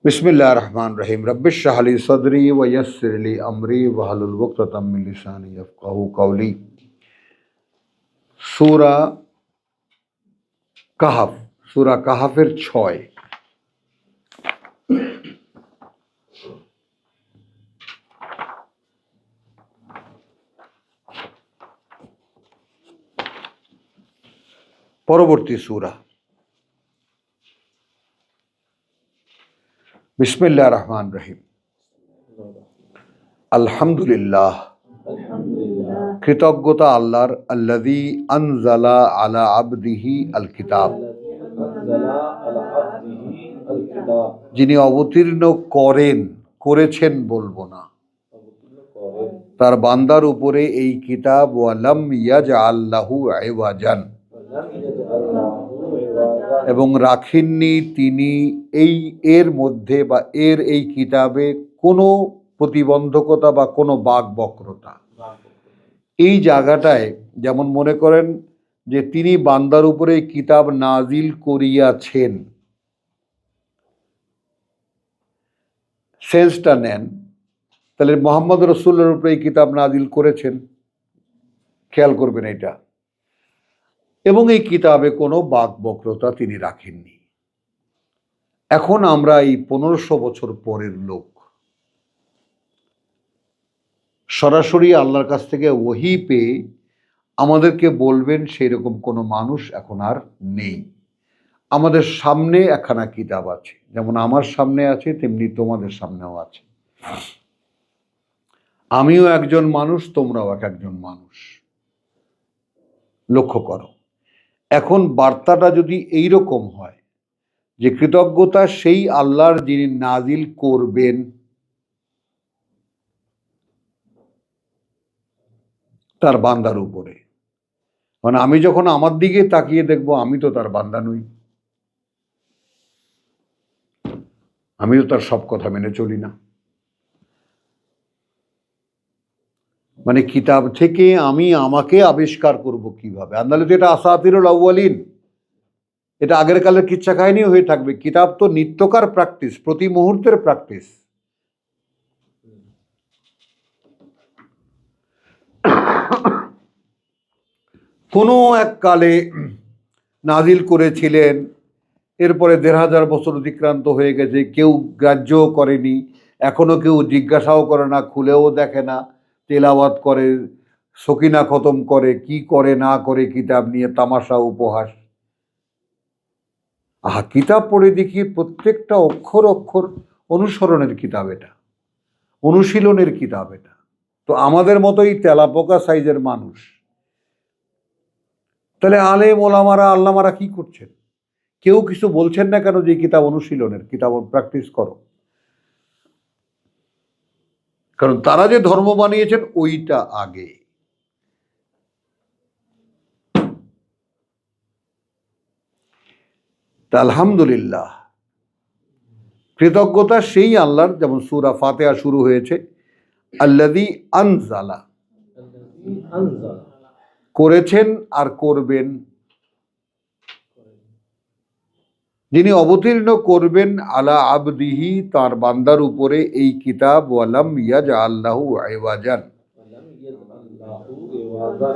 बिस्मिल्लाहिर रहमानिर रहीम रब्बिश शरह ली सदरी व यस्सिर ली अमरी वहलुल उक़दतम मिन लिसानी यफ़क़हू क़ौली। सूरा কাহাফ, सूरा কাহাফের 6। পরবর্তী सूरा। बिस्मिल्लाहिर रहमानिर रहीम। अल्हम्दुलिल्लाह, कृतज्ञता আল্লাহর, আল্লাযী আনজালা আলা আবদিহি আল কিতাব, যিনি অবতীর্ণ করেছেন বলবো না, তার বান্দার উপরে এই কিতাব, ওয়ালাম ইয়াজআল লাহু ইওয়াজান, এবং রাখেননি তিনি এর মধ্যে বা এই কিতাবে কোনো প্রতিবন্ধকতা বা কোনো বাক বক্রতা। এই জায়গাটায় যেমন মনে করেন যে তিনি বান্দার উপরে কিতাব নাজিল করিয়াছেন, সেন্সটা নেন, তাহলে মুহাম্মদ রাসূলের উপরে এই কিতাব নাজিল করেছেন, খেয়াল করবেন এটা। এবং এই কিতাবে কোনো বাক বক্রতা তিনি রাখেননি। এখন আমরা এই 1500 বছর পরের লোক, সরাসরি আল্লাহর কাছ থেকে ওহী পেয়ে আমাদেরকে বলবেন সেই রকম কোনো মানুষ এখন আর নেই। আমাদের সামনে একখানা কিতাব আছে, যেমন আমার সামনে আছে তেমনি তোমাদের সামনেও আছে। আমিও একজন মানুষ, তোমরাও একজন মানুষ। লক্ষ্য করো, এখন বার্তাটা যদি এই রকম হয় যে কৃতজ্ঞতা সেই আল্লাহর যিনি নাজিল করবেন তার বান্দার উপরে, মানে আমি যখন আমার দিকে তাকিয়ে দেখবো আমি তো তার বান্দা নই, আমি তো তার সব কথা মেনে চলি না। মানে কিতাব থেকে আমি আমাকে আবিষ্কার করব কিভাবে? আন্দালে তো এটা আসাতিরুল আউয়ালিন, এটা আগের কালের কিচ্ছা কাহিনী হয়ে থাকবে। কিতাব তো নিত্যকার প্র্যাকটিস, প্রতি মুহূর্তের প্র্যাকটিস। কোনো এক কালে নাজিল করেছিলেন, এরপরে 1500 বছর অতিক্রান্ত হয়ে গেছে, কেউ গ্রাহ্যও করেনি, এখনো কেউ জিজ্ঞাসাও করে না, খুলেও দেখে না, তেলাওয়াত করে, সকিনা খতম করে, কি করে না করে কিতাব নিয়ে তামাশা উপহাস। কিতাব পড়ে দেখি প্রত্যেকটা অক্ষর অক্ষর অনুসরণের কিতাব, এটা অনুশীলনের কিতাব। এটা তো আমাদের মতোই তেলাপোকা সাইজের মানুষ। তাহলে আলেম ওলামারা আল্লামারা কি করছেন? কেউ কিছু বলছেন না কেন যে কিতাব অনুশীলনের কিতাব, প্র্যাকটিস করো? কারণ তারা যে ধর্ম বানিয়েছেন ওইটা আগে। তা আলহামদুলিল্লাহ, কৃতজ্ঞতা সেই আল্লাহর, যেমন সূরা ফাতিহা শুরু হয়েছে আল্লাযী আনজালা, করেছেন আর করবেন, যিনি অবতীর্ণ করবেন আলা আবদিহি, তার বান্দার উপরে এই কিতাব, ওয়ালাম ইয়াজআল লাহু ইওয়াজান,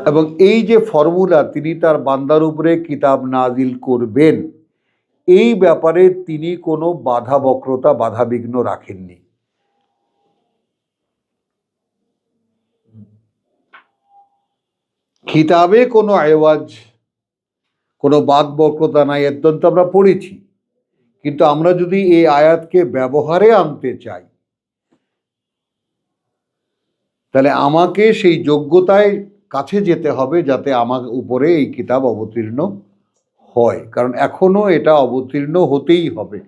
এবং এই যে ফর্মুলা তিনি তার বান্দার উপরে কিতাব নাজিল করবেন, এই ব্যাপারে তিনি কোনো বাধা বক্রতা বাধা বিঘ্ন রাখেননি। কিতাবে কোনো আওয়াজ, কোনো বাক বক্রতা নাই, এদ্যন্ত আমরা পড়েছি। কিন্তু আমরা যদি এই আয়াতকে ব্যবহারে আনতে চাই, তাহলে আমাকে সেই যোগ্যতায় কাছে যেতে হবে যাতে আমার উপরে এই কিতাব অবতীর্ণ হয়, কারণ এখনো এটা অবতীর্ণ হতেই হবে।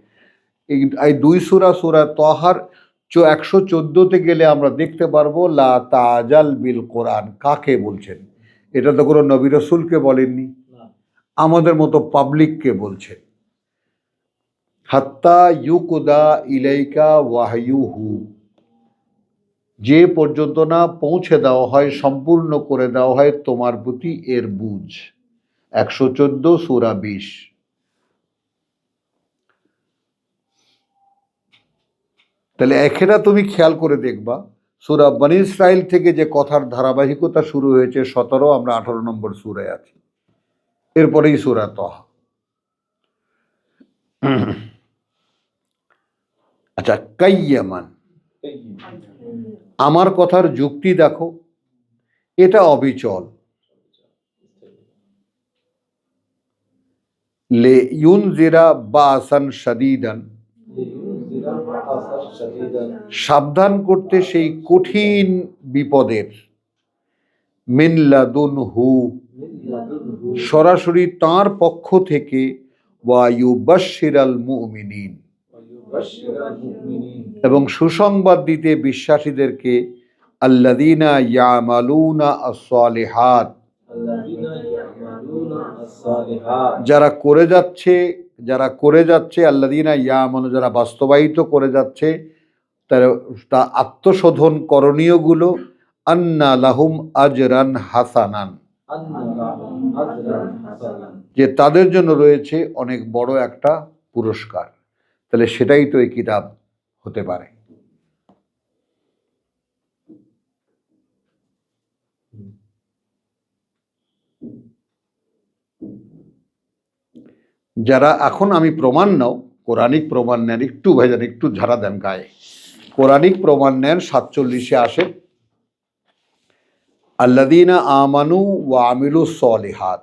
এই 2 সূরা তাহার 114তে গেলে আমরা দেখতে পারবো লা তাজাল বিল কোরআন কাকে বলছেন। এটা তো কোনো নবী রাসূলকে বলেননি, আমাদের মতো পাবলিককে বলছেন। হাত্তা ইউকুদা ইলাইকা ওয়াহয়ুহু, যে পর্যন্ত না পৌঁছে দেওয়া হয়, সম্পূর্ণ করে দেওয়া হয় তোমার প্রতি এর বুঝ। 114 সূরা 20। তাহলে এখানে তুমি খেয়াল করে দেখবা সূরা বনী ইসরাইল থেকে যে কথার ধারাবাহিকতা শুরু হয়েছে 17, আমরা 18 নম্বর সূরায় আছি, এরপরেই সূরা তাহা। আচ্ছা, কাইয়ামান, আমার কথার যুক্তি দেখো, এটা অবিচল। লে ইউনজিরা বাসান শাদীদান, সাবধান করতে সেই কঠিন বিপদের, মিন লাদুনহু, সরাসরি তাঁর পক্ষ থেকে, ওয়া ইউবাশশিরাল মুমিনিন, এবং সুসংবাদ দিতে বিশ্বাসীদেরকে, আল্লাযীনা ইয়ামালুনা আস-সালিহাত, যারা করে যাচ্ছে, আল্লাযীনা ইয়ামালু, যারা বাস্তবায়িত করে যাচ্ছে, তা আত্মশোধন করণীয়গুলো, আন্না লাহুম আজরান হাসানান, যে তাদের জন্য রয়েছে অনেক বড় একটা পুরস্কার। তাহলে সেটাই তো এই কিতাব হতে পারে। যারা এখন আমি প্রমাণ নাও, কোরআনিক প্রমাণ নেন, একটু ভাইজান একটু ঝাড়া দেন গায়ে, কোরআনিক প্রমাণ নেন 47-এ আসে, আল্লাযীনা আমানু ওয়া আমিলুস সলিহাত।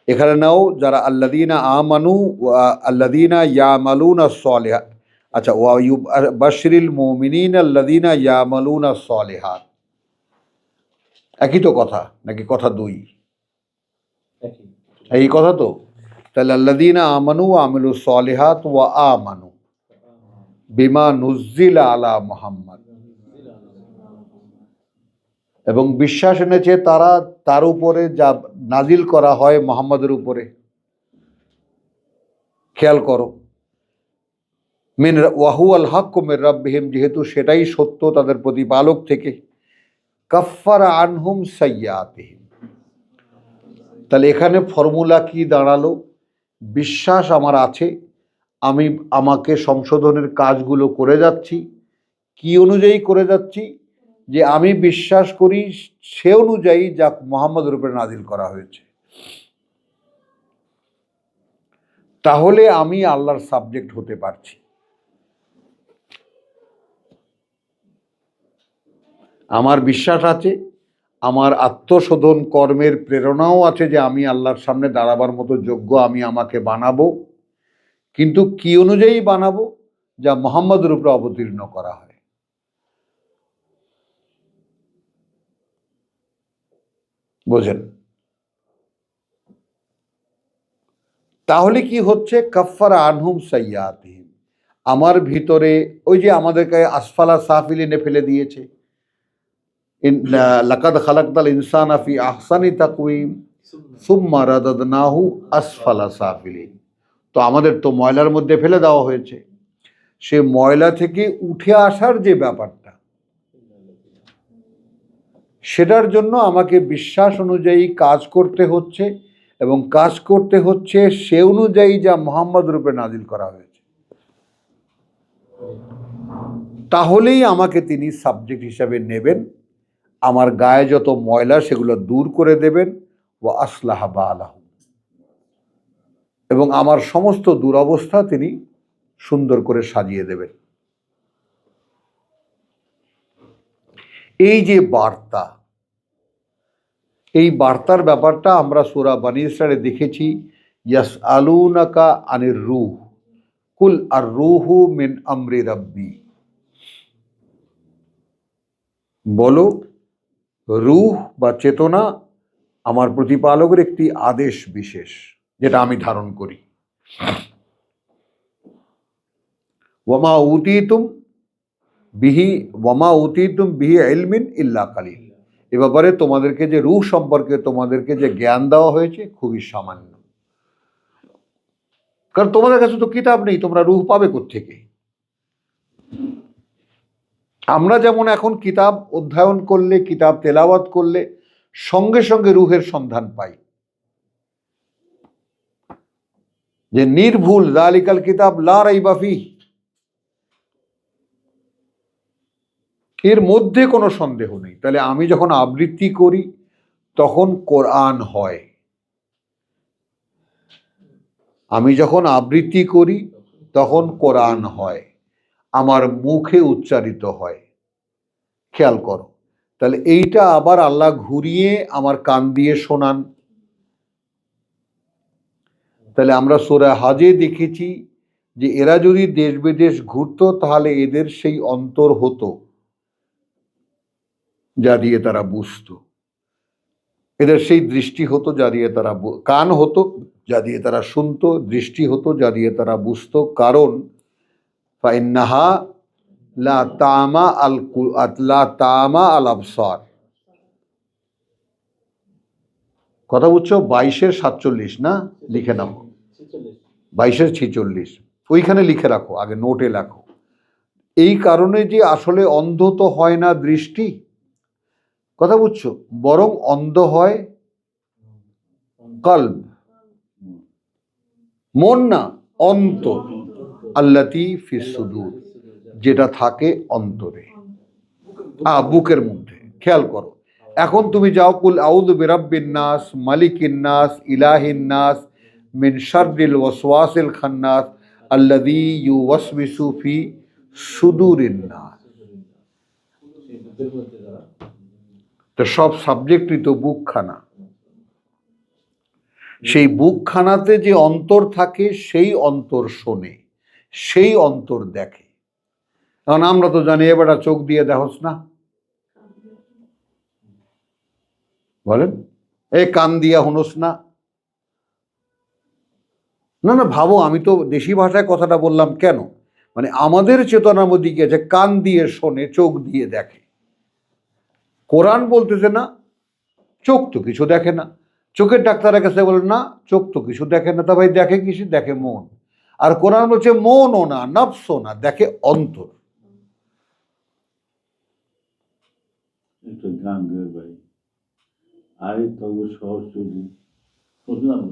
এখানে নাও যারা আল্লাযীনা আমানু ওয়া আল্লাযীনা ইয়ামালুনা সলিহাত। আচ্ছা, ওয়া ইউবাশশিরিল মুমিনিনা আল্লাযীনা ইয়ামালুনা সলিহাত, একই তো কথা নাকি কথা দুই? এই কথা তো। তাহলে আল্লাযীনা আমানু ওয়া আমিলুস সলিহাত ওয়া আমানু বিমা নুজ্জিলা আলা মুহাম্মদ, এবং বিশ্বাস এনেছে তারা তার উপরে যা নাজিল করা হয় মুহাম্মদের উপরে। খেয়াল করো, মিন ওয়াহুয়াল হাক্কু মির রাব্বিহিম, যেহেতু সেটাই সত্য তাদের প্রতিপালক থেকে, কাফফারা আনহুম সাইয়্যাতিহিম। তাহলে এখানে ফর্মুলা কি দাঁড়ালো? বিশ্বাস আমার আছে, আমি আমাকে সংশোধনের কাজগুলো করে যাচ্ছি। কি অনুযায়ী করে যাচ্ছি? যে আমি বিশ্বাস করি সে অনুযায়ী যা মুহাম্মদের উপরে নাজিল করা হয়েছে। তাহলে আমি আল্লাহর সাবজেক্ট হতে পারছি। আমার বিশ্বাস আছে, আমার আত্মশোধন কর্মের প্রেরণাও আছে যে আমি আল্লাহর সামনে দাঁড়াবার মতো যোগ্য আমি আমাকে বানাবো। কিন্তু কি অনুযায়ী বানাবো? যা মুহাম্মদের উপরে অবতীর্ণ করা হয়। বোঝেন? তাহলে কি হচ্ছে? কাফফারা আনহুম সাইয়্যাতিহিম, আমার ভিতরে ওই যে আমাদেরকে আসফালা সাফিলিনে ফেলে দিয়েছে, লাকাদ খালাকতাল ইনসানা ফি আহসানি তাকওয়িম সুম্মা রাদাদনাহু আসফালা সাফিলিন। তো আমাদের তো ময়লার মধ্যে ফেলে দেওয়া হয়েছে, সে ময়লা থেকে উঠে আসার যে ব্যাপারটা, সেটার জন্য আমাকে বিশ্বাস অনুযায়ী কাজ করতে হচ্ছে, এবং কাজ করতে হচ্ছে সে অনুযায়ী যা মুহাম্মদ রূপে নাজিল করা হয়েছে। তাহলেই আমাকে তিনি সাবজেক্ট হিসাবে নেবেন, আমার গায়ে যত ময়লা সেগুলো দূর করে দেবেন, ওয়া আসলাহা বালাহুম, এবং আমার সমস্ত দুরবস্থা তিনি সুন্দর করে সাজিয়ে দেবেন। এই যে বার্তা, এই বার্তার ব্যাপারটা আমরা সূরা বনী ইসরাইলে দেখেছি, ইয়াসআলুনাকা আনির রূহ কুল আর রূহু মিন আমরি রাব্বি। বলো, রূহ বা চেতনা আমার প্রতিপালকের একটি আদেশ বিশেষ, যেটা আমি ধারণ করি। ওয়ামা উতীতুম বিহি ইলমিন ইল্লা কালিল। এ ব্যাপারে তোমাদেরকে যে রূহ সম্পর্কে তোমাদেরকে যে জ্ঞান দেওয়া হয়েছে খুবই সামান্য। কারণ তোমাদের কাছে তো কিতাব নেই, তোমরা রূহ পাবে কোত্থেকে? আমরা যেমন এখন কিতাব অধ্যয়ন করলে, কিতাব তেলাওয়াত করলে সঙ্গে সঙ্গে রূহের সন্ধান পাই, যে নির্ভুল যালিকাল কিতাব লা রাইবা ফিহ, এর মধ্যে কোনো সন্দেহ নেই। তাহলে আমি যখন আবৃত্তি করি তখন কোরআন হয়, আমি যখন আবৃত্তি করি তখন কোরআন হয়, আমার মুখে উচ্চারিত হয়। খেয়াল করো, তাহলে এইটা আবার আল্লাহ ঘুরিয়ে আমার কান দিয়ে শোনান। তাহলে আমরা সূরা হজে দেখেছি যে এরা যদি দেশ বিদেশ ঘুরতো তাহলে এদের সেই অন্তর হতো যা দিয়ে তারা বুঝতো, এদের সেই দৃষ্টি হতো যা দিয়ে তারা কান হতো যা দিয়ে তারা শুনতো, দৃষ্টি হতো যা দিয়ে তারা বুঝতো। কারণ ফাইন্নাহা লা তামা লা তামা আল আবসার, কথা বুঝছো? 22-47 না, লিখে নাও, 22-46 ওইখানে লিখে রাখো, আগে নোটে লেখো। এই কারণে যে আসলে অন্ধ তো হয় না দৃষ্টি, কথা বুঝছো, বরং অন্ধ হয় কলব, মন না, অন্তর, আল্লাতী ফিস সুদূর, যেটা থাকে অন্তরে, বুকের মধ্যে। খেয়াল করো, এখন তুমি যাও, কুল আউযু বিরাব্বিন নাস, মালিকিন নাস, ইলাহিন নাস, মিন শাররিল ওয়াসওয়াসিল খান্নাস, আল্লাযী ইউওয়াসবিসু ফি সুদূরিন নাস। তো সব সাবজেক্টই তো বুকখানা, সেই বুকখানাতে যে অন্তর থাকে সেই অন্তর শোনে, সেই অন্তর দেখে। কারণ আমরা তো জানি এবারটা চোখ দিয়ে দেখোস না, বলেন, এ কান দিয়া হুনোস না, না না ভাবো, আমি তো দেশি ভাষায় কথাটা বললাম কেন, মানে আমাদের চেতনার মধ্যে কি আছে, কান দিয়ে শোনে, চোখ দিয়ে দেখে। কোরআন বলতেছে না চোখ তো কিছু দেখে না, চোখের ডাক্তারের কাছে বলে না চোখ তো কিছু দেখে না, তা ভাই দেখে কিছু, দেখে মন। আর কোরআন বলছে মনও না, নফসও না, দেখে অন্তর। একটা গান গায় ভাই, আরে তবু সহজ চলি, শুনলাম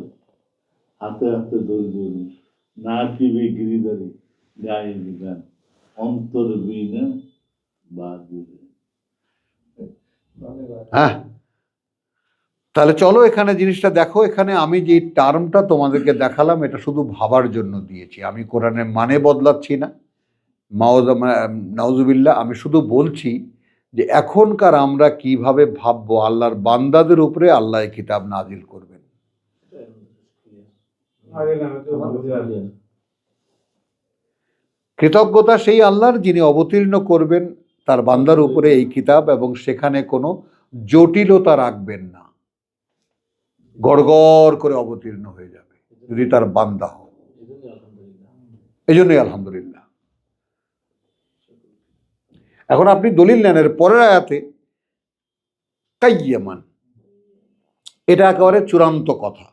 হাতে হাতে দৌড়ি দৌড়ি, না পিবে গিরিদারি, গায়ে গান অন্তর বিনা বাজবে। হ্যাঁ, তাহলে চলো এখানে জিনিসটা দেখো। এখানে আমি যে টার্মটা তোমাদেরকে দেখালাম এটা শুধু ভাবার জন্য দিয়েছি, আমি কোরআনের মানে বদলাচ্ছি না, নাউজুবিল্লাহ। আমি শুধু বলছি যে এখনকার আমরা কিভাবে ভাববো আল্লাহর বান্দাদের উপরে আল্লাহ এই কিতাব নাজিল করবেন। কৃতজ্ঞতা সেই আল্লাহর যিনি অবতীর্ণ করবেন তার বান্দার উপরে এই কিতাব, এবং সেখানে কোনো জটিলতা রাখবেন না, গড়গড় করে অবতীর্ণ হয়ে যাবে যদি তার বান্দা হয়। এই জন্যই আলহামদুলিল্লাহ। এখন আপনি দলিল নেন এর পরের আয়াতে, কাইয়ামান, এটা একেবারে চূড়ান্ত কথা,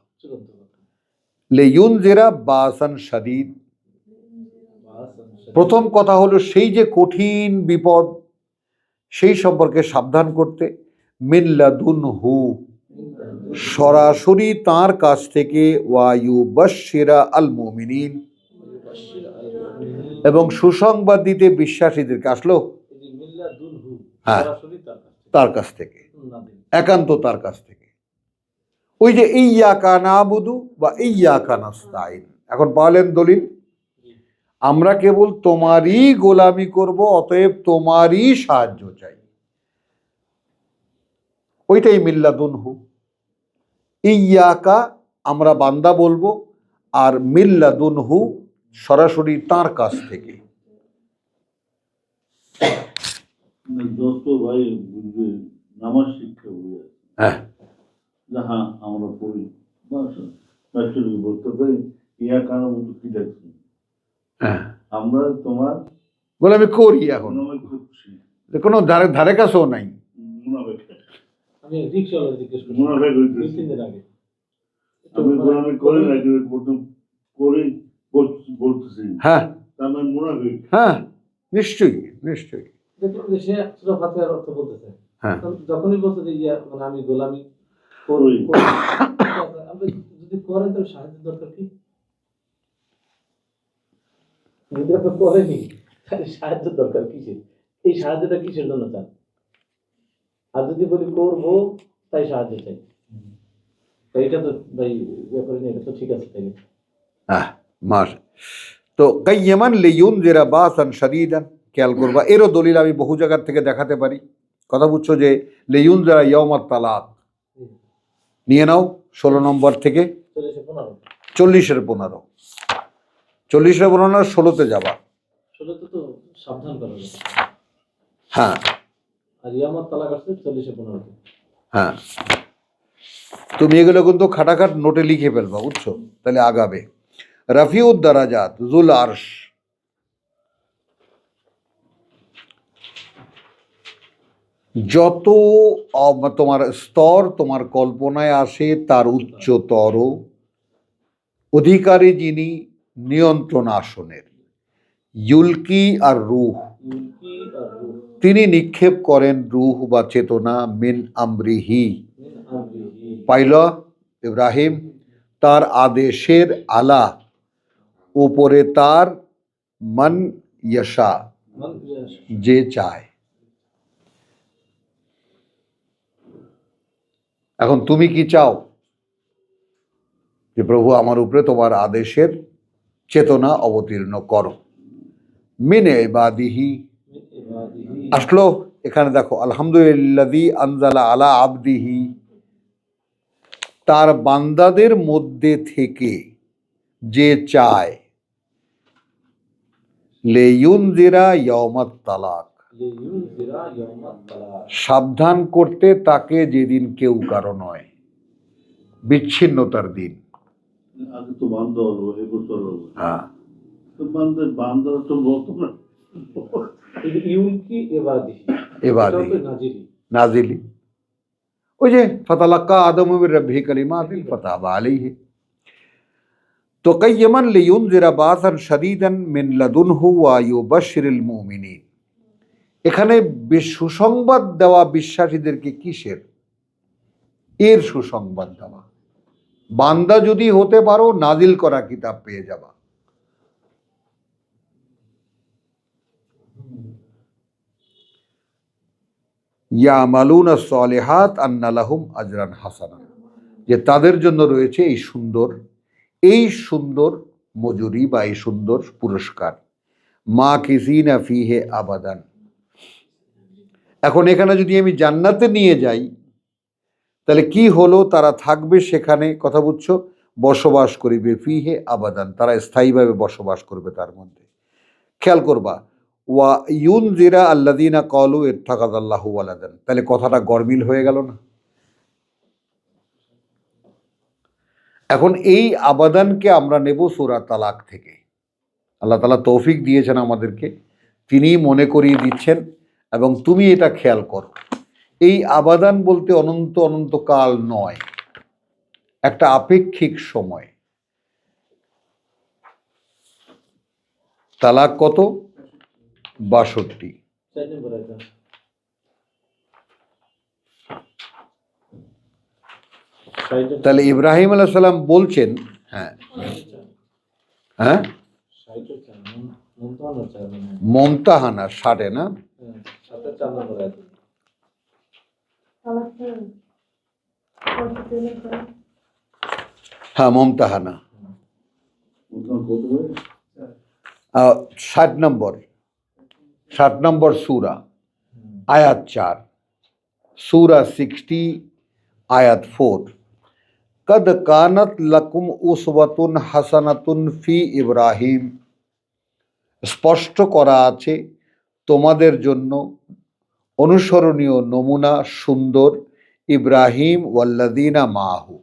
লিইউনজিরা বাসান শাদীদ। প্রথম কথা হলো সেই যে কঠিন বিপদ, সেই সম্পর্কে সাবধান করতে, মিন লাদুনহু, সরাসরি তার কাছ থেকে, ওয়া ইউবাশশিরা আল মুমিনিন, এবং সুসংবাদ দিতে বিশ্বাসীদেরকে। আসলো, হ্যাঁ, তার কাছ থেকে, একান্ত তার কাছ থেকে। ওই যে ইয়্যাকা না'বুদু বা ইয়্যাকা নাস্তাইন, এখন পাওয়ালেন দলিল, আমরা কেবল তোমারই গোলামি করব, অতএব তোমারই সাহায্য চাই। ওইটাই মিল্লাদুনহু। ইয়্যাকা আমরা বান্দা বলবো, আর মিল্লাদুনহু সরাসরি তার কাছ থেকে। যত ভাই বুঝবে নামাজ শিক্ষা বুঝে, হ্যাঁ, যাহা আমরা পড়ি বলতে পারি, ইয়া কারো মতো কি দেখছি, হ্যাঁ, আমরা তোমার গোলামি করি, এখন করছি, কোনো ধারে কাছেও নাই। আমি রিকশাওয়ালা জিজ্ঞেস করছি, আমি গোলামি করি না, কিন্তু প্রথম করি বলতেছি, হ্যাঁ, তার মানে মুনাফিক। হ্যাঁ, নিশ্চয়ই নিশ্চয়ই। দেখুন যে সে সূরা ফাতিহার অর্থ বলতেছে, হ্যাঁ, যখনই বলছে যে ইয়া মানে আমি গোলামি করি, আপনি যদি করেন তাহলে সাহায্যের দরকার কি? যদি আপনি করেনি তাহলে সাহায্যের দরকার কিসের? এই সাহায্যটা কিসের জন্য চান? আর যদি বলি করবো তাই সাহায্য চাই, তো এটা তো ভাই ইয়ে করে নিয়ে, এটা তো ঠিক আছে তাই না? হ্যাঁ, মাস তো কাইয়ামান লিয়ুনজিরা বাসান শাদীদান, খেয়াল করবা এরও দলিল আমি বহু জায়গার থেকে দেখাতে পারি। কথা বুঝছো? যে লিয়ুনজিরা ইয়াউমাত তালাক নিয়ে নাও 16 নম্বর থেকে 40-15 40-15, 40-15 16-তে যাবা। ষোলোতে তো সাবধান করা যায়, হ্যাঁ আর ইয়ামাত তালাক আসছে 40-15। হ্যাঁ, তুমি এগুলো কিন্তু খাটাখাট নোটে লিখে ফেলবা, বুঝছো? তাহলে আগাবে। রফিউদ দারাজাত জুল আরশ, যত তোমার স্তর তোমার কল্পনায় আসে তার উচ্চতর অধিকারী যিনি নিয়ন্ত্রণ আসনের। ইউলকি আর রূহ, ইউলকি আর রূহ তিনি নিক্ষেপ করেন রূহ বা চেতনা মিন আমরিহি, মিন আমরিহি, পাইল ইব্রাহিম, তার আদেশের আলা উপরে তার মান ইয়াশা, মান ইয়াশ, যে চায়। এখন তুমি কি চাও? যে প্রভু আমার উপরে তোমার আদেশের চেতনা অবতীর্ণ করো। মিন ইবাদিহি, মিন ইবাদিহি, আসলো এখানে দেখো আলহামদুলিল্লাযী আনজালা আলা আবদিহি, তার বান্দাদের মধ্যে থেকে যে চায়, লিয়ুনজিরা ইয়াউমাত তালাক, লিইউনজিরা ইয়াউমাত তালাক, সাবধান করতে তাকে যেদিন কেউ কারো নয়, বিচ্ছিন্নতার দিন। আগে তো বান্ধ হলো, এবছর হলো। হ্যাঁ, তো বান্ধব তো বলতো না। কিন্তু ইউলকি ইবাদিহি, ইবাদি এটাও তো নাজিরি। নাজিলি, ওই যে ফাতালাক্কা আদম মির রাব্বিহি কালিমাতিন ফাতাবা আলাইহি। তো কাইয়ামান লিয়ুনজিরা বাসান শাদীদান মিন লাদুনহু ওয়া ইউবাশশিরিল মুমিনিন, এখানে সুসংবাদ দেওয়া বিশ্বাসীদেরকে কিসের? এর সুসংবাদ দেওয়া। বান্দা যদি হতে পারো নাজিল করা কিতাব পেয়ে যাবা। ইয়ামালুনা সলিহাত আন্না লাহুম আজরান হাসানা, যে তাদের জন্য রয়েছে এই সুন্দর মজুরি বা এই সুন্দর পুরস্কার। মা কিসিনা ফিহে আবাদান, এখন এখানে যদি আমি জান্নাতে নিয়ে যাই তাহলে কি হলো? তারা থাকবে সেখানে, কথা বুঝছো, বসবাস করিবে, ফিহে আবাদান, তারা স্থায়ীভাবে বসবাস করবে তার মধ্যে। খেয়াল করবা, ওয়া ইউনজিরা আল্লাযীনা ক্বালু ইত্তাখাযাল্লাহু ওয়ালাদান, তাহলে কথাটা গরমিল হয়ে গেল না? এখন এই আবাদানকে আমরা নেব সূরা তালাক থেকে। আল্লাহ তাআলা তৌফিক দিয়েছেন আমাদেরকে, তিনিই মনে করিয়ে দিচ্ছেন। এবং তুমি এটা খেয়াল করো, এই আবাদান বলতে অনন্ত অনন্তকাল নয়, একটা আপেক্ষিক সময়। তালাক কত? 62। 4 নম্বর আয়াত। তাহলে ইব্রাহিম আলাইহিস সালাম বলছেন, হ্যাঁ হ্যাঁ, মুমতাহানা 60 না? হ্যাঁ, মুমতাহানা 60 নম্বর সূরা, আয়াত 4, সূরা 60 আয়াত 4। কদ কানাত লাকুম উসওয়াতুন হাসানাতুন ফি ইব্রাহিম, স্পষ্ট করা আছে তোমাদের জন্য অনুসরণীয় নমুনা সুন্দর ইব্রাহিম ওয়াল্লাযীনা মাহু,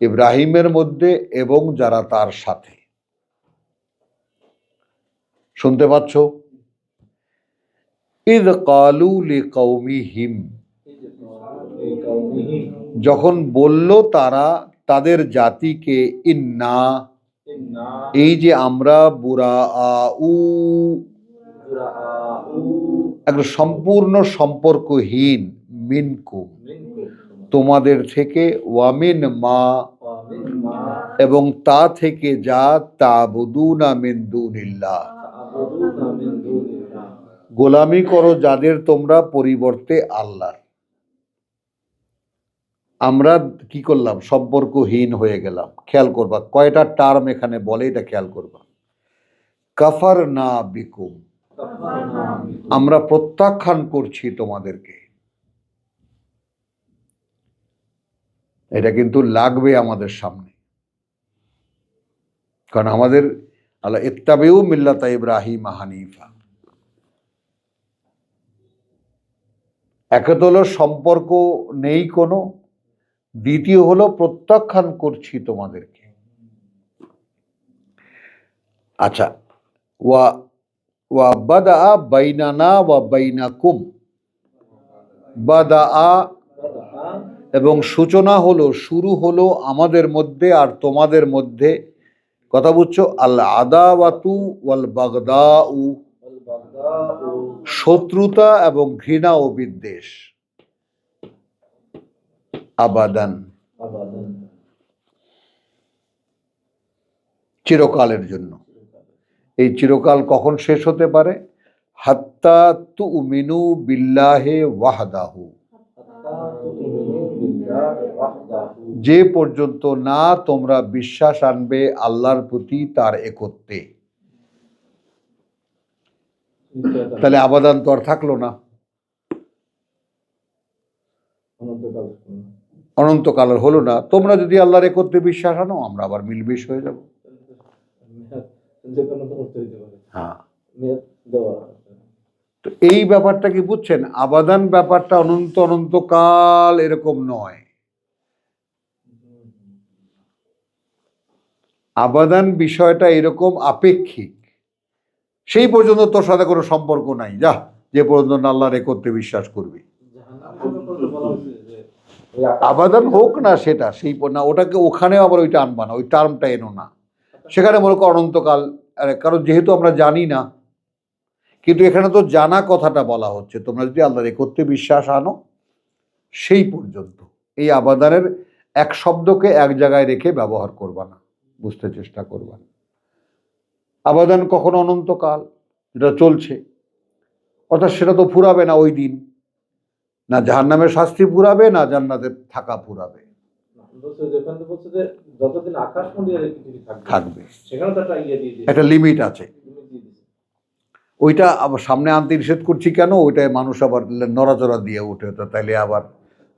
ইব্রাহিমের মধ্যে এবং যারা তার সাথে। শুনতে পাচ্ছ? ইয ক্বালু লিকওমিহিম, যখন বলল তারা তাদের জাতিকে, ইন্না, এই যে আমরা, বুরাআউ, একটা সম্পূর্ণ সম্পর্কহীন, মিনকুম, তোমাদের থেকে, ওয়ামিন মা, এবং তা থেকে যা, তা'বুদুনা মিন দুনিল্লাহ, গোলামি করো যাদের তোমরা পরিবর্তে আল্লাহর। আমরা কি করলাম? সম্পর্কহীন হয়ে গেলাম। খেয়াল করবা কয়টা টার্ম এখানে বলে, এটা খেয়াল করবা। কাফার না বিকুম, আমরা প্রত্যাখ্যান করছি তোমাদেরকে। এটা কিন্তু লাগবে আমাদের সামনে, কারণ আমাদের আল্লাহ ইত্তাবিউ মিল্লাতা ইব্রাহিম হানিফা। একে তো হলো সম্পর্ক নেই কোনো, দ্বিতীয় হলো প্রত্যাখ্যান করছি তোমাদেরকে। আচ্ছা, ওয়া ওয়া বাদা বাইনানা ওয়া বাইনাকুম, বাদা এবং সূচনা হলো, শুরু হলো আমাদের মধ্যে আর তোমাদের মধ্যে। কথা বুঝছো? আল আদাওয়াতু ওয়াল বাগদাউ, শত্রুতা এবং ঘৃণা ও বিদ্বেষ। আবাদান, চিরকালের জন্য। এই চিরকাল কখন শেষ হতে পারে? হাত্তা তুমিনু বিল্লাহি ওয়াহদাহু, যে পর্যন্ত না তোমরা বিশ্বাস আনবে আল্লাহর প্রতি, তার একত্বে। তাহলে আবাদান তো আর থাকলো না, অনন্তকালের হলো না। তোমরা যদি আল্লাহর একত্রে বিশ্বাস আনো, আমরা আবার মিলমিশ হয়ে যাব। হ্যাঁ, তো এই ব্যাপারটা কি বুঝছেন? আবাদান ব্যাপারটা অনন্ত অনন্তকাল এরকম নয়। আবাদান বিষয়টা এরকম আপেক্ষিক। সেই পর্যন্ত তোর সাথে কোনো সম্পর্ক নাই, যা, যে পর্যন্ত না আল্লাহর একত্রে বিশ্বাস করবি। আবাদান হোক না সেটা, সেই না, ওটাকে ওখানে আবার ওইটা আনবা না, ওই টার্মটা এনো না। সেখানে মনে করো অনন্তকাল, কারণ যেহেতু আমরা জানি না, কিন্তু এখানে তো জানা কথাটা বলা হচ্ছে। তোমরা যদি আল্লাহর একত্রে বিশ্বাস আনো, সেই পর্যন্ত। এই আবাদানের এক শব্দকে এক জায়গায় রেখে ব্যবহার করবা না, বুঝতে চেষ্টা করবা না। আবাদান কখনো অনন্তকাল, যেটা চলছে, অর্থাৎ সেটা তো ফুরাবে না ওই দিন। না জাহান্নামের শাস্তি ফুরাবে, না জান্নাতের থাকা ফুরাবে। যতদিন আকাশ থাকবে, সেখানে তো একটা লিমিট আছে। ওইটা আবার সামনে আনতে নিষেধ করছি কেন? ওইটাই মানুষ আবার নড়াচড়া দিয়ে উঠে, তো তাইলে আবার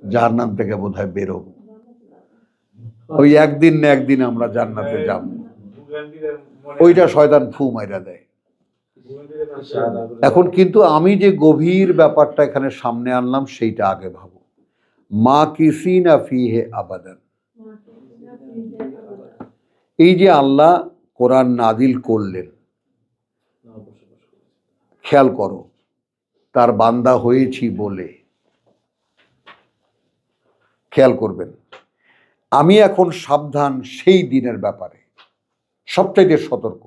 জাহান্নাম থেকে বোধ হয় বেরোবো। ওই একদিন না একদিন আমরা জান্নাতে যাব, ওইটা শয়তান ফু মাইরা দেয়। এখন কিন্তু আমি যে গভীর ব্যাপারটা এখানে সামনে আনলাম, সেইটা আগে ভাবো। মা কিসিনা ফিহে আবাদান, এই যে আল্লাহ কোরআন নাজিল করলেন, খেয়াল করো, তার বান্দা হয়েছি বলে। খেয়াল করবেন, আমি এখন সাবধান সেই দিনের ব্যাপারে, সবচাইতে সতর্ক।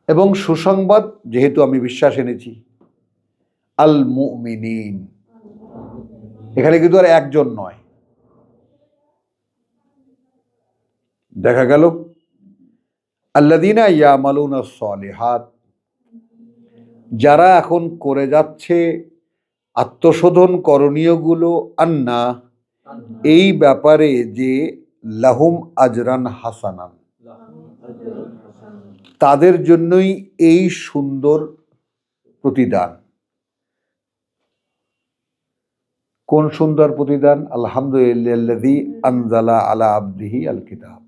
এবং সুসংবাদ, যেহেতু আমি বিশ্বাস এনেছি। আল মুমিনিন, এখানে কিন্তু আর একজন নয়। দেখা গেল আল্লাযীনা ইয়ামালুনা সলিহাত, যারা এখন করে যাচ্ছে আত্মশোধন করণীয়গুলো, আন্না, এই ব্যাপারে যে লাহুম আজরান হাসানান, তাদের জন্যই এই সুন্দর প্রতিদান। কোন সুন্দর প্রতিদান? আলহামদুলিল্লাযী আনজালা আলা আবদিহি আল কিতাব।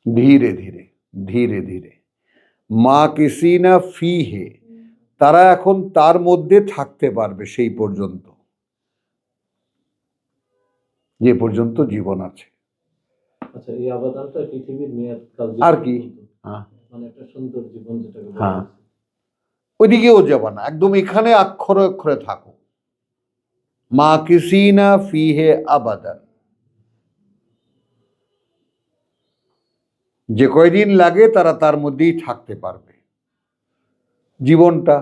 ধীরে ধীরে ধীরে ধীরে, মা কিসিনা ফিহে, তারা এখন তার মধ্যে থাকতে পারবে সেই পর্যন্ত, যে পর্যন্ত জীবন আছে। আচ্ছা, এই আবাদানটা পৃথিবীর মেয়াদকাল আর কি? হ্যাঁ, মানে একটা সুন্দর জীবন, যেটাকে হ্যাঁ, ওইদিকেও যাবা না, একদম এখানে অক্ষরে অক্ষরে থাকো। মা কিসিনা ফিহে আবাদান, যে কয়দিন লাগে তারা তার মধ্যেই থাকতে পারবে জীবনটা।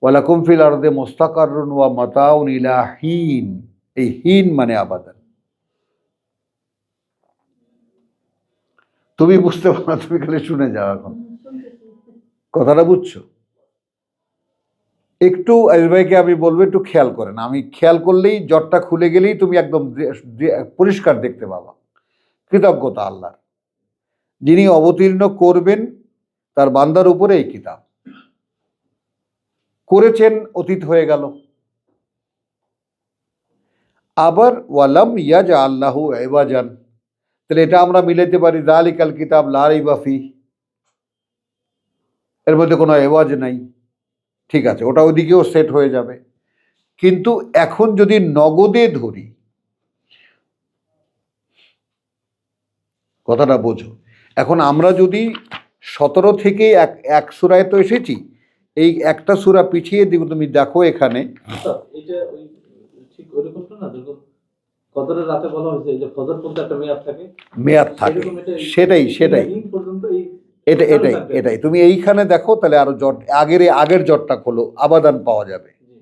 ওয়ালাকুম ফিল আরদে মুস্তাকাররুন ওয়া মাতাউন ইলা হিন, এই হিন মানে আবাদান। তুমি বুঝতে পারো না, তুমি খালি শুনে যাও। এখন কথাটা বুঝছো? একটু আইজ ভাইকে আমি বলবো একটু খেয়াল করেন, আমি খেয়াল করলেই জটটা খুলে গেলেই তুমি একদম পরিষ্কার দেখতে পাবা। কৃতজ্ঞতা আল্লাহ, যিনি অবতীর্ণ করবেন তার বান্দার উপরে এই কিতাব, করেছেন, অতীত হয়ে গেল। আবার ওয়ালাম ইয়াজ আল্লাহু ইওয়াজান, তাহলে এটা আমরা মিলাইতে পারি যালিকাল কিতাব লা রাইবা ফিহ, এর মধ্যে কোনো এওয়াজ নাই, ঠিক আছে, ওটা ওদিকেও সেট হয়ে যাবে। কিন্তু এখন যদি নগদে ধরি, কথাটা বোঝো, এখন আমরা যদি 17 থেকে এক সূরায় তো এসেছি, এই একটা সূরা পিছিয়ে দিব, তুমি দেখো এখানে আচ্ছা, এটা ওই ঠিক ওইরকমটা না, যেরকম কদরের রাতে বলা হয়েছে যে ফজর পর্যন্ত একটা মেয়াদ থাকে, মেয়াদ থাকে, সেরকম এটা সেটাই দিন পর্যন্ত এই এটাই থাকবে। এটাই তুমি এইখানে দেখো, তাহলে আরো জট, আগের জটটা খোলো, আবাদান পাওয়া যাবে। জি।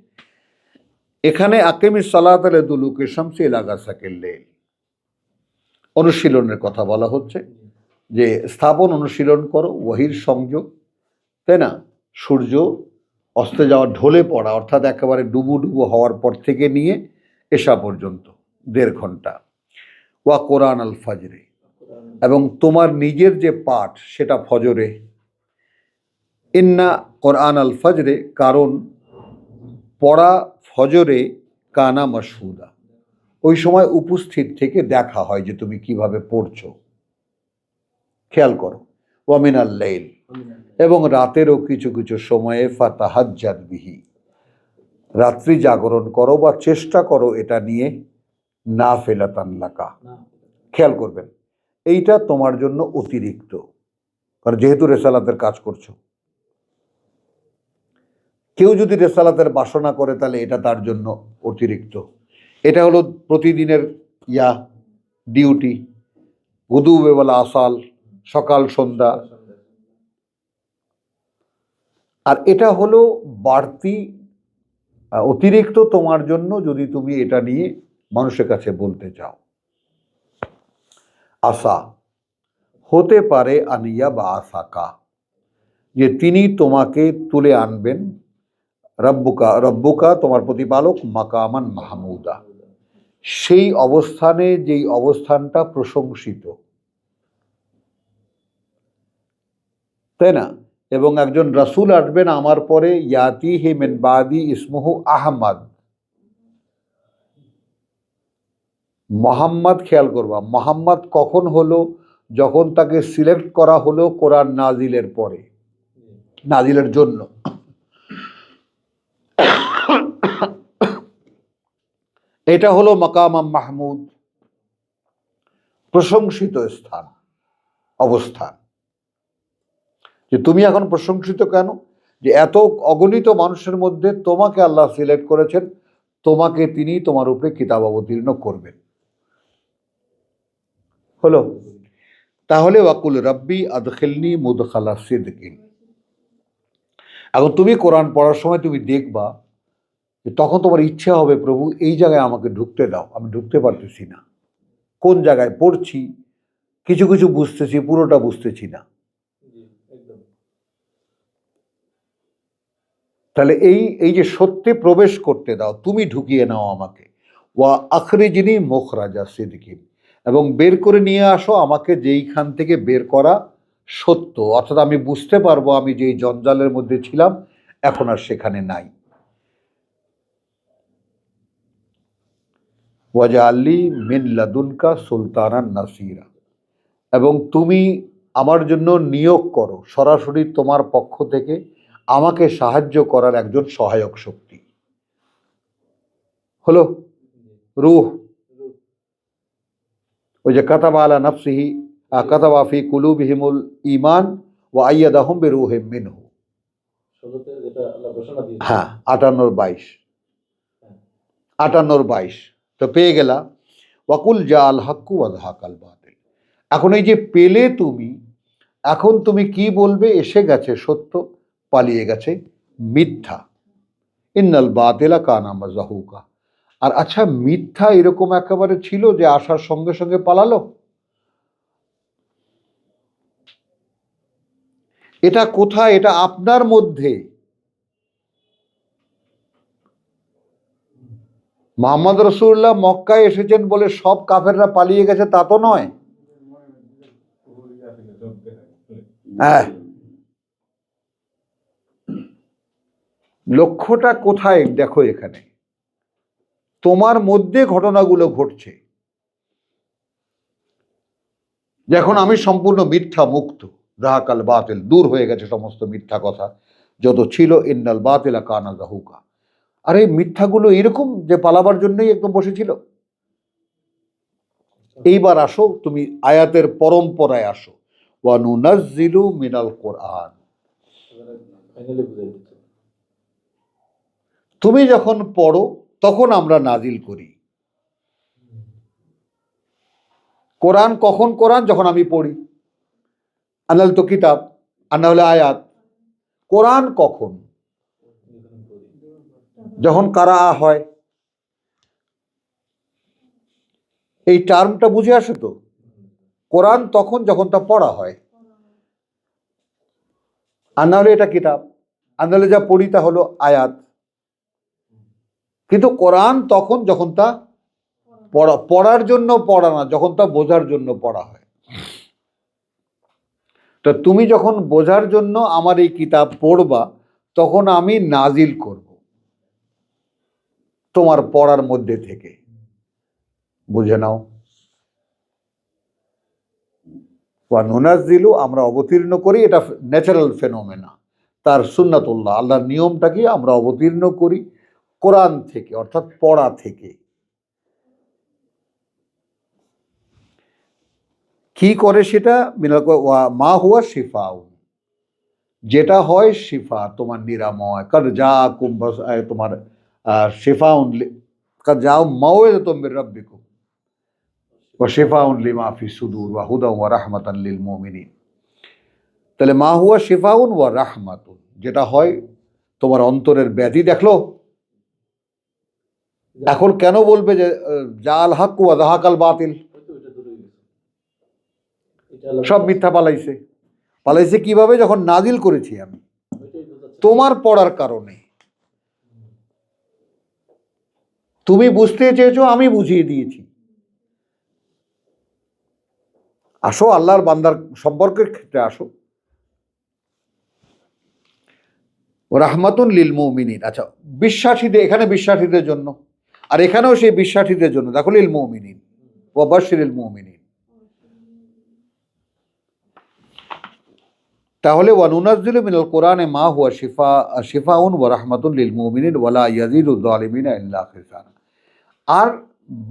এখানে আকিমিস সালাতা লিদুলুকি শামসি ইলা গাসাকিল লাইল, অনুশীলনের কথা বলা হচ্ছে, যে স্থাপন অনুশীলন করো, ওয়াহির সংযোগ, তাই না, সূর্য অস্তে যাওয়ার ঢলে পড়া, অর্থাৎ একেবারে ডুবু ডুবু হওয়ার পর থেকে নিয়ে এশা পর্যন্ত 1.5 ঘন্টা। ওয়া কোরআন আল ফাজরে, এবং তোমার নিজের যে পাঠ সেটা ফজরে। ইন্না কোরআন আল ফজরে, কারণ পড়া ফজরে কানা মাশহুদা, ওই সময় উপস্থিত থেকে দেখা হয় যে তুমি কিভাবে পড়ছো। খেয়াল করো, ওয়া মিনাল লাইল, এবং রাতেরও কিছু কিছু সময়ে ফাতাহাজ্জাদ বিহি, রাত্রি জাগরণ করো বা চেষ্টা করো এটা নিয়ে, নাফিলাতান লাকা, খেয়াল করবেন এইটা তোমার জন্য অতিরিক্ত, কারণ যেহেতু রেসালাতের কাজ করছো। কেউ যদি রেসালাতের বাসনা করে তাহলে এটা তার জন্য অতিরিক্ত। এটা হলো প্রতিদিনের ডিউটি, গুদু বেলা আসাল, সকাল সন্ধ্যা। আর এটা হলো বাড়তি, অতিরিক্ত তোমার জন্য, যদি তুমি এটা নিয়ে মানুষের কাছে বলতে চাও। আশা হতে পারে আনিয়া বা আশাকা, যে তিনি তোমাকে তুলে আনবেন, রব্বুকা রব্বুকা তোমার প্রতিপালক, মাকামান মাহমুদা, সেই অবস্থানে যেই অবস্থানটা প্রশংসিত, তাই না। এবং একজন রাসূল আসবেন আমার পরে, ইয়াতিহি মিন বাদি ইসমুহু আহমদ, মোহাম্মদ, খেয়াল করবা মোহাম্মদ কখন হলো, যখন তাকে সিলেক্ট করা হলো কোরআন নাজিলের পরে, নাজিলের জন্য। এটা হলো মাকাম মাহমুদ, প্রশংসিত স্থান, অবস্থান। যে তুমি এখন প্রশংসিত কেন, যে এত অগণিত মানুষের মধ্যে তোমাকে আল্লাহ সিলেক্ট করেছেন, তোমাকে তিনি তোমার উপরে কিতাব অবতীর্ণ করবেন। হলো, তাহলে ওয়াকুল রাব্বি আদখিলনি মুদখালা সিদকিন। এখন তুমি কোরআন পড়ার সময় তুমি দেখবা যে তখন তোমার ইচ্ছা হবে, প্রভু এই জায়গায় আমাকে ঢুকতে দাও, আমি ঢুকতে পারতেছি না, কোন জায়গায় পড়ছি কিছু কিছু বুঝতেছি, পুরোটা বুঝতেছি না। তাহলে এই যে সত্যে প্রবেশ করতে দাও, তুমি ঢুকিয়ে নাও আমাকে। ওয়া আখরিজনি মুখরাজা সিদকিন, এবং বের করে নিয়ে আসো আমাকে যেইখান থেকে বের করা সত্য, অর্থাৎ আমি বুঝতে পারবো আমি যেই জঞ্জালের মধ্যে ছিলাম এখন আর সেখানে নাই। ওয়াজআলনি মিন লাদুনকা সুলতানান নাসিরা, এবং তুমি আমার জন্য নিয়োগ করো সরাসরি তোমার পক্ষ থেকে আমাকে সাহায্য করার একজন সহায়ক শক্তি। হলো রূহ, ওই যে কাতাবা আলা নাফসিহি কাতাবা ফি কুলুবিহিমুল ঈমান ওয়া আইয়াদাহুম বিরূহিম মিনহু, হ্যাঁ 58-22 তো পেয়ে গেলা। ওয়াকুল জা আল হাক্কু ওয়া যাহাকাল বাতিল, এখন এই যে পেলে তুমি, এখন তুমি কি বলবে, এসে গেছে সত্য, পালিয়ে গেছে মিথ্যা। ইন্নাল বাতিলা কানা মাযহুকা, আর আচ্ছা মিথ্যা এরকম একেবারে ছিল যে আসার সঙ্গে সঙ্গে পালালো? এটা কোথায়? এটা আপনার মধ্যে। মুহাম্মদ রাসূলুল্লাহ মক্কায় এসেছেন বলে সব কাফেররা পালিয়ে গেছে তা তো নয়। হ্যাঁ, লক্ষ্যটা কোথায় দেখো, এখানে তোমার মধ্যে ঘটনাগুলো ঘটছে। যখন আমি সম্পূর্ণ মিথ্যা মুক্ত, যাহাকাল বাতিল, দূর হয়ে গেছে সমস্ত মিথ্যা কথা যত ছিল, ইন্নাল বাতিলা কানা যাহুকা। আর এই মিথ্যাগুলো এরকম যে পালাবার জন্যই একদম বসেছিল। এইবার আসো, তুমি আয়াতের পরম্পরায় আসো। ওয়া নুনাজ্জিলু মিনাল কোরআন। ফাইনালি বুঝাই দিচ্ছে। তুমি যখন পড়ো তখন আমরা নাজিল করি। কোরআন কখন? কোরআন যখন আমি পড়ি। আনাল তো কিতাব, আনা হলে আয়াত। কোরআন কখন? যখন কারা হয়। এই টার্মটা বুঝে আসে তো? কোরআন তখন যখন তা পড়া হয়। আনা হলে এটা কিতাব, আনা হলে যা পড়ি তা হলো আয়াত। কিন্তু কোরআন তখন যখন তা পড়ার জন্য পড়া না, যখন তা বোঝার জন্য পড়া হয়। তো তুমি যখন বোঝার জন্য আমার এই কিতাব পড়বা, তখন আমি নাজিল করব তোমার পড়ার মধ্যে থেকে। বুঝে নাও। ওয়া নুনাজ্জিলু, আমরা অবতীর্ণ করি। এটা ন্যাচারাল ফেনোমেনা, তার সুন্নাতুল্লাহ, আল্লাহর নিয়মটা কি? আমরা অবতীর্ণ করি কোরআন থেকে, অর্থাৎ পড়া থেকে। কি করে সেটা? মা হুয়া শিফাউন, যেটা হয় শিফা, তোমার নিরাময়। কার যা কুম্ভ, তোমার শিফাউন, কার যাও মাওয়াইযাতুম মির রাব্বিকুম ওয়া শিফাউন লিমা ফি সুদূর ওয়া হুদা ওয়া রাহমাতান লিল মুমিনিন। তাহলে মা হুয়া শিফাউন ওয়া রাহমাতুন, যেটা হয় তোমার অন্তরের ব্যাধি। দেখলো এখন কেন বলবে যে জাল হক ওয়া যাহাকাল বাতিল? সব মিথ্যা পালাইছে। পালাইছে কিভাবে? যখন নাজিল করেছি আমি তোমার পড়ার কারণে। তুমি বুঝতে চেয়েছো, আমি বুঝিয়ে দিয়েছি। আসো, আল্লাহর বান্দার সম্পর্কের ক্ষেত্রে আসো। রাহমাতুন লিল মুমিনিন। আচ্ছা, বিশ্বাসীদের, এখানে বিশ্বাসীদের জন্য, আর এখানেও সেই বিশ্বাসীদের জন্য। দেখো, লিল মুমিনিন ওয়া বাশশিরিল মুমিনিন। তাহলে ওয়া নুনাজ্জিলু মিনাল কোরআনে মা হুয়া শিফাউন ওয়া রাহমাতুন লিল মুমিনিন ওয়া লা ইয়াজিদুয যালিমিনা ইল্লা খিসারা। আর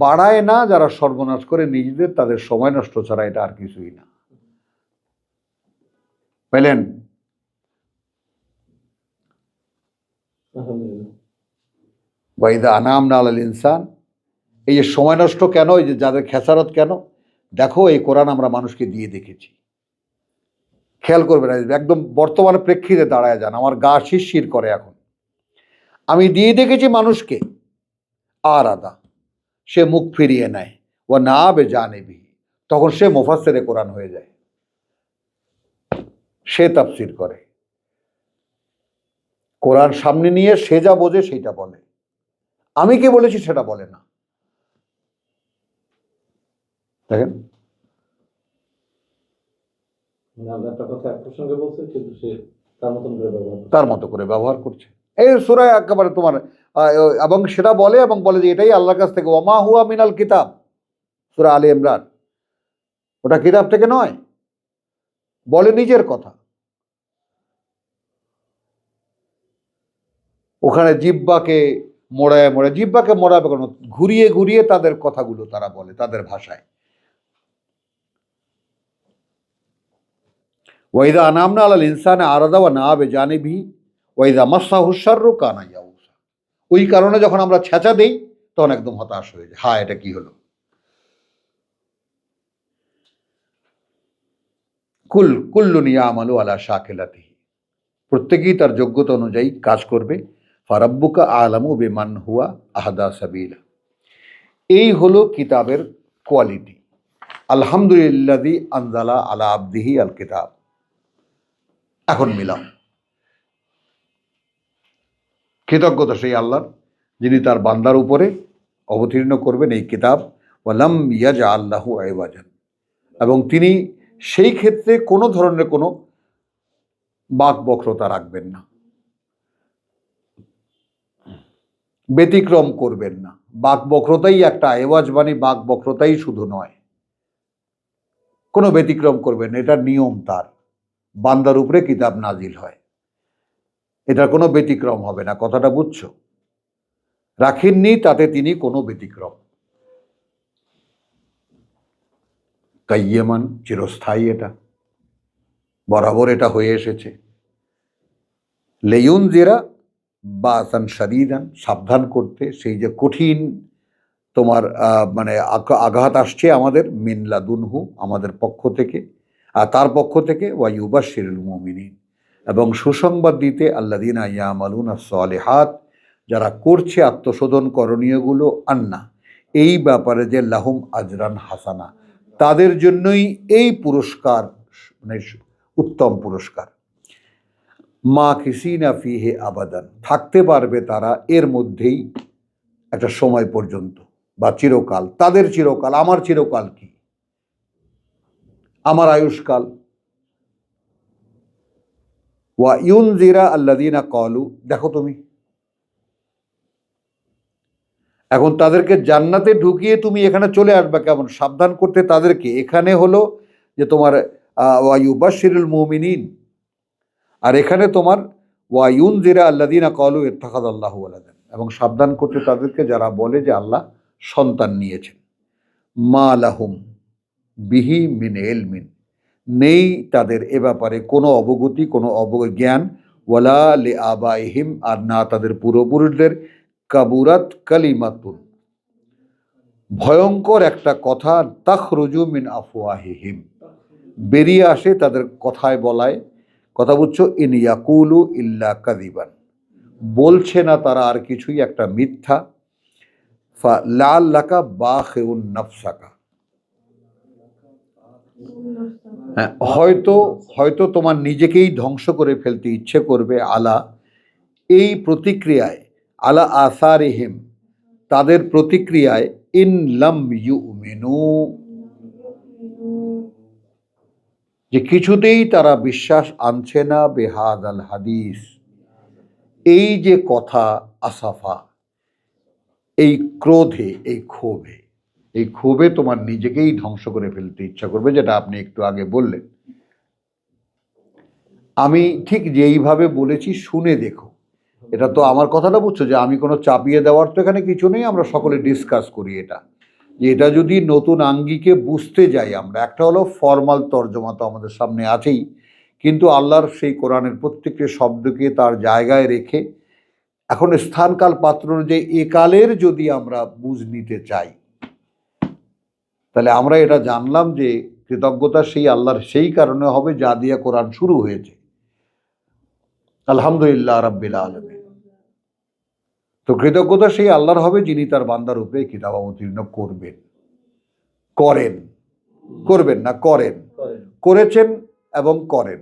বাড়ায় না যারা সর্বনাশ করে নিজেদের, তাদের সময় নষ্ট ছাড়া এটা আর কিছুই না। পেলেন? ওয়াইদা আনামনা আলাল ইনসান। এই যে সময় নষ্ট কেন, এই যে যাদের খেসারত কেন, দেখো এই কোরআন আমরা মানুষকে দিয়ে দেখেছি। খেয়াল করবে না, একদম বর্তমানে প্রেক্ষিতে দাঁড়ায় যান, আমার গা শিরশির করে এখন। আমি দিয়ে দেখেছি মানুষকে, আর আদা, সে মুখ ফিরিয়ে নেয়। ও না বে জানেবি, তখন সে মুফাসসিরে কোরআন হয়ে যায়, সে তাফসীর করে। কোরআন সামনে নিয়ে সে যা বোঝে সেইটা বলে, আমি কে বলেছি সেটা বলে না। দেখেন, একটা কথা এক প্রসঙ্গে বলছে, কিন্তু সে তার মতন করে ব্যবহার করে। তার মতো করে ব্যবহার করছে। এই সূরা একেবারে তোমার এবং সেটা বলে, এবং বলে যে এটাই আল্লাহর কাছ থেকে। ওমা হুয়া মিনাল কিতাব, সূরা আলী ইমরান। ওটা কিতাব থেকে নয়, বলে নিজের কথা। ওখানে জিহ্বাকে মোড়ায় মোড়ায়, জিহ্বাকে মোড়াবে কেন? ঘুরিয়ে ঘুরিয়ে তাদের কথাগুলো তারা বলে তাদের ভাষায়। ওয়াইদা আনামনা আলাল ইনসানে আরাদা ওয়া না বেজানিবিহি ওয়াইদা মাসসাহু শাররু কানা ইয়াউসা। ওই কারণে যখন আমরা ছ্যাঁচা দেই, তখন একদম হতাশ হয়ে যায়। হ্যাঁ, এটা কি হলো? কুল্লুন ইয়ামালু আলা শাকিলাতিহি, প্রত্যেকেই তার যোগ্যতা অনুযায়ী কাজ করবে। ফারাব্বুকা আলামু বিমান হুয়া আহদা সাবিলা। এই হলো কিতাবের কোয়ালিটি। আলহামদুলিল্লাযী আনজালা আলা আবদিহি আল কিতাব। এখন মিলাও। কৃতজ্ঞতা সেই আল্লাহর যিনি তার বান্দার উপরে অবতীর্ণ করবেন এই কিতাব, ওয়ালাম ইয়াজআল লাহু ইওয়াজান, এবং তিনি সেই ক্ষেত্রে কোনো ধরনের কোনো বাকবক্রতা রাখবেন না, ব্যতিক্রম করবেন না। বাকবক্রতাই একটা এওয়াজ, বাণী বাকবক্রতাই শুধু নয়, কোনো ব্যতিক্রম করবেন না, এটা নিয়ম তার। বান্দার উপরে কিতাব নাজিল হয়, এটার কোনো ব্যতিক্রম হবে না। কথাটা বুঝছো? রাখেননি তাতে তিনি কোনো ব্যতিক্রম। কাইয়্যিমান, চিরস্থায়ী, এটা বরাবর এটা হয়ে এসেছে। লিয়ুনজিরা বাসান শাদীদান, সাবধান করতে, সেই যে কঠিন তোমার মানে আঘাত আসছে আমাদের, মিন লাদুনহু, আমাদের পক্ষ থেকে, আর তার পক্ষ থেকে, ওয়া ইউবাশশিরুল মুমিনিন, এবং সুসংবাদ দিতে আল্লাযীনা ইয়ামালুনাস সালিহাত, যারা করছে আত্মশোধন করণীয়গুলো, আন্না, এই ব্যাপারে যে লাহুম আজরান হাসানা, তাদের জন্যই এই পুরস্কার, মানে উত্তম পুরস্কার। মা কিসিনা ফিহে আবাদান, থাকতে পারবে তারা এর মধ্যেই একটা সময় পর্যন্ত, বা চিরকাল। তাদের চিরকাল, আমার চিরকাল কি? আমার আয়ুষ্কাল। ওয়া ইউনজিরা আল্লাযীনা ক্বালু, দেখো তুমি এখন তাদেরকে জান্নাতে ঢুকিয়ে তুমি এখানে চলে আসবে কেমন? সাবধান করতে তাদেরকে। এখানে হলো যে তোমার ওয়া ইউবাশশিরুল মুমিনিন, আর এখানে তোমার ওয়া ইউনজিরা আল্লাযীনা ক্বালু ইত্তাখাযাল্লাহু ওয়ালাদান, এবং সাবধান করতে তাদেরকে যারা বলে যে আল্লাহ সন্তান নিয়েছেন। মা লাহুম বিহি মিন ইলমিন, নেই তাদের এ ব্যাপারে কোনো অবগতি, কোনো জ্ঞান। ওয়ালা লি আবাইহিম, আর না তাদের পূর্বপুরুষদের। কাবুরাত কালিমাতুন, ভয়ঙ্কর একটা কথা, তাখরুজু মিন আফওয়াহিহিম, বেরিয়ে আসে তাদের কথায় বলায়। কথা বুঝছো? ইন ইয়াকুলু ইল্লা কাযিবান, বলছে না তারা আর কিছুই, একটা মিথ্যা। ফা লাআল্লাকা বাখিউন নাফসাকা, হ্যাঁ, হয়তো হয়তো তোমার নিজেকেই ধ্বংস করে ফেলতে ইচ্ছে করবে, আলা, এই প্রতিক্রিয়ায়, আলা আসারিহিম, তাদের প্রতিক্রিয়ায়, ইন লাম ইউমিনু, যে কিছুতেই তারা বিশ্বাস আনছে না, বেহাদাল হাদিস, এই যে কথা, আসাফা, এই ক্রোধে, এই ক্ষোভে, এই ক্ষোভে তোমার নিজেকেই ধ্বংস করে ফেলতে ইচ্ছা করবে, যেটা আপনি একটু আগে বললেন। আমি ঠিক যেইভাবে বলেছি শুনে দেখো, এটা তো আমার কথাটা বুঝছো যে আমি কোনো চাপিয়ে দেওয়ার তো এখানে কিছু নেই, আমরা সকলে ডিসকাস করি এটা, যে এটা যদি নতুন আঙ্গিকে বুঝতে যাই আমরা, একটা হলো ফর্মাল তর্জমা তো আমাদের সামনে আছেই, কিন্তু আল্লাহর সেই কোরআনের প্রত্যেকটি শব্দকে তার জায়গায় রেখে, এখন স্থানকাল পাত্র অনুযায়ী একালের যদি আমরা বুঝ নিতে চাই, তাহলে আমরা এটা জানলাম যে কৃতজ্ঞতা সেই আল্লাহর সেই কারণে হবে যা দিয়ে কোরআন শুরু হয়েছে, আলহামদুলিল্লাহ রাব্বিল আলামিন। তো কৃতজ্ঞতা সেই আল্লাহর হবে যিনি তার বান্দার উপরে কিতাব অবতীর্ণ করবেন, করেন, করবেন না, করেন, করেছেন এবং করেন।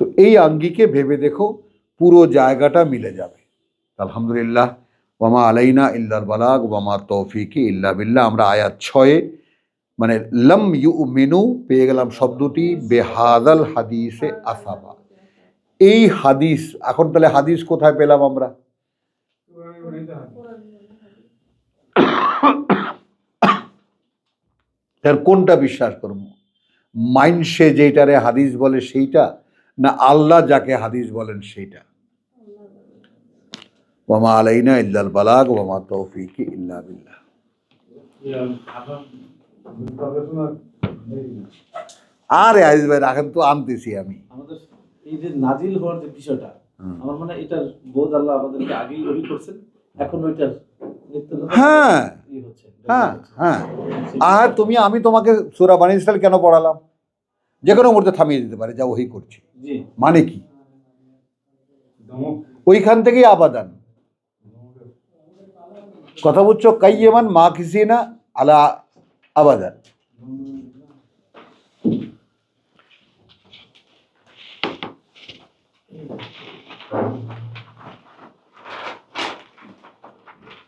তো এই আঙ্গিকে ভেবে দেখো, পুরো জায়গাটা মিলে যাবে। আলহামদুলিল্লাহ, ওয়ামা আলাইনা ইল্লাল বালাগ ওয়ামা তৌফিকি ইল্লা বিল্লাহ। আমরা আয়াত 6, মানে লাম ইউমিনু পেয়ে গেলাম শব্দটি, বেহাদাল হাদিসে আসাবা, এই হাদিস। এখন তাহলে হাদিস কোথায় পেলাম আমরা? তার কোনটা বিশ্বাস করবো? মাইন্ডসে যেটারে হাদিস বলে সেইটা, না আল্লাহ যাকে হাদিস বলেন সেইটা? ওয়ামা আলাইনা ইল্লাল বালাগ ওয়ামা তৌফিকি ইল্লা বিল্লাহ। আরে আজিজ ভাই রাখেন তো, আনতেছি আমি। আমাদের এই যে নাজিল হওয়ার যে বিষয়টা, আমার মনে হয় এটার বোধ আল্লাহ আমাদেরকে আগেই ওহী করছেন, এখন ওইটার হ্যাঁ হ্যাঁ হ্যাঁ। আর আমি তোমাকে সূরা বানী ইসরাঈল কেন পড়ালাম? যে কোনো মুহূর্তে থামিয়ে দিতে পারে যা ওহী করছি, মানে কি? ওইখান থেকেই আবাদান, কথা বুঝছো? কাইয়্যিমান মা কিসিনা আলা আবাদান, চাই